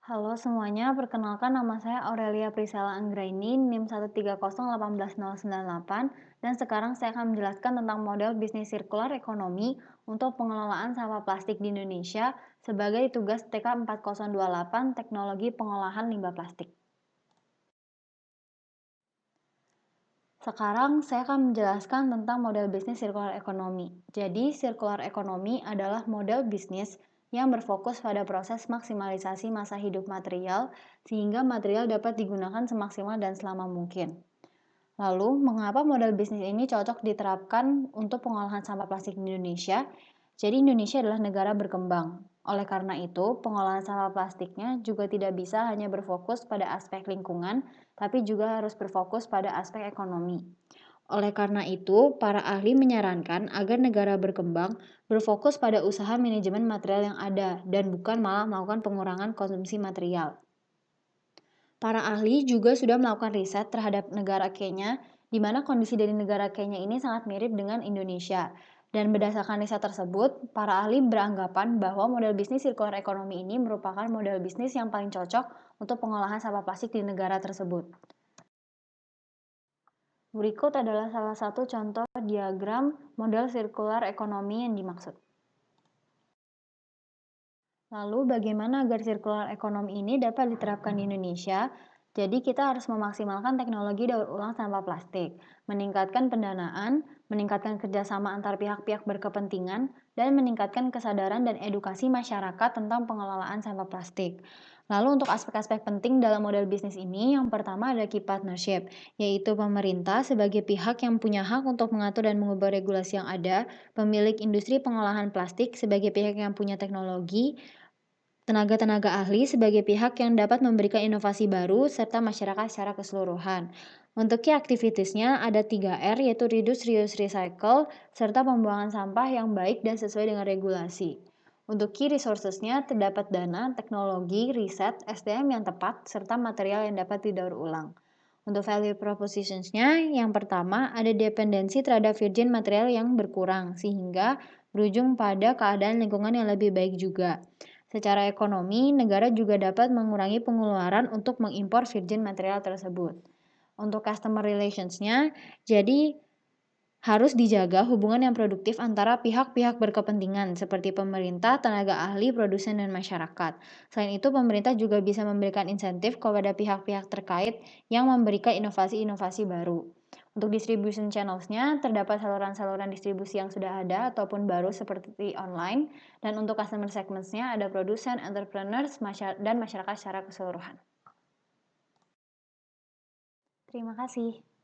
Halo semuanya, perkenalkan nama saya Aurelia Priscilla Anggraini, NIM 130180988, dan sekarang saya akan menjelaskan tentang model bisnis sirkular ekonomi untuk pengelolaan sampah plastik di Indonesia sebagai tugas TK 4028 Teknologi Pengolahan Limbah Plastik. Sekarang saya akan menjelaskan tentang model bisnis sirkular ekonomi. Jadi, sirkular ekonomi adalah model bisnis yang berfokus pada proses maksimalisasi masa hidup material sehingga material dapat digunakan semaksimal dan selama mungkin. Lalu, mengapa model bisnis ini cocok diterapkan untuk pengolahan sampah plastik di Indonesia? Jadi, Indonesia adalah negara berkembang. Oleh karena itu, pengolahan sampah plastiknya juga tidak bisa hanya berfokus pada aspek lingkungan, tapi juga harus berfokus pada aspek ekonomi. Oleh karena itu, para ahli menyarankan agar negara berkembang berfokus pada usaha manajemen material yang ada dan bukan malah melakukan pengurangan konsumsi material. Para ahli juga sudah melakukan riset terhadap negara Kenya, di mana kondisi dari negara Kenya ini sangat mirip dengan Indonesia. Dan berdasarkan riset tersebut, para ahli beranggapan bahwa model bisnis sirkular ekonomi ini merupakan model bisnis yang paling cocok untuk pengolahan sampah plastik di negara tersebut. Berikut adalah salah satu contoh diagram model sirkular ekonomi yang dimaksud. Lalu bagaimana agar sirkular ekonomi ini dapat diterapkan di Indonesia? Jadi kita harus memaksimalkan teknologi daur ulang sampah plastik, meningkatkan pendanaan, meningkatkan kerjasama antar pihak-pihak berkepentingan, dan meningkatkan kesadaran dan edukasi masyarakat tentang pengelolaan sampah plastik. Lalu untuk aspek-aspek penting dalam model bisnis ini, yang pertama ada key partnership, yaitu pemerintah sebagai pihak yang punya hak untuk mengatur dan mengubah regulasi yang ada, pemilik industri pengolahan plastik sebagai pihak yang punya teknologi, tenaga-tenaga ahli sebagai pihak yang dapat memberikan inovasi baru, serta masyarakat secara keseluruhan. Untuk key activitiesnya ada 3R, yaitu Reduce, Reuse, Recycle, serta pembuangan sampah yang baik dan sesuai dengan regulasi. Untuk key resourcesnya terdapat dana, teknologi, riset, SDM yang tepat, serta material yang dapat didaur ulang. Untuk value propositionsnya, yang pertama ada dependensi terhadap virgin material yang berkurang, sehingga berujung pada keadaan lingkungan yang lebih baik juga. Secara ekonomi, negara juga dapat mengurangi pengeluaran untuk mengimpor virgin material tersebut. Untuk customer relations-nya, jadi harus dijaga hubungan yang produktif antara pihak-pihak berkepentingan seperti pemerintah, tenaga ahli, produsen, dan masyarakat. Selain itu, pemerintah juga bisa memberikan insentif kepada pihak-pihak terkait yang memberikan inovasi-inovasi baru. Untuk distribution channels-nya, terdapat saluran-saluran distribusi yang sudah ada ataupun baru seperti online. Dan untuk customer segments-nya ada produsen, entrepreneurs, dan masyarakat secara keseluruhan. Terima kasih.